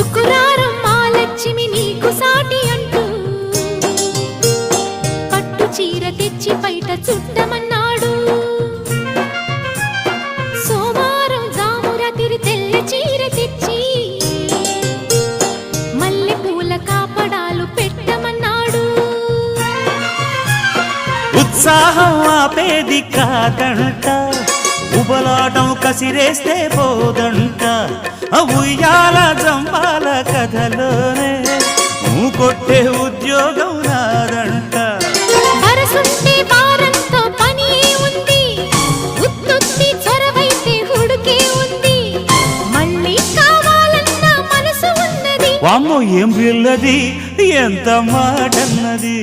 శుక్రారం మా లక్ష్మి నీకు సాటి అంటూ పట్టు చీర తెచ్చి బయట చుట్టమన్నాడు. సోమవారం జామురాతిరి తెల్ల చీర తెచ్చి మల్లె పూల కాపడాలు పెట్టమన్నాడు. ఉత్సాహం ఆపేది కాదంట, ఉబలాటం కసిరేస్తే పోదంట. ఉయ్యాల జంబాల కథలోనే కొట్టే ఉద్యోగం నాదంట. వరసుంటే వారంతో పని ఉంది, ఉత్తుత్తి చొరవైతే హుడుకే ఉంది. మళ్ళీ కావాలన్న మనసు ఉన్నది. వామ్మో ఏం పిల్లది ఎంత మాటన్నది.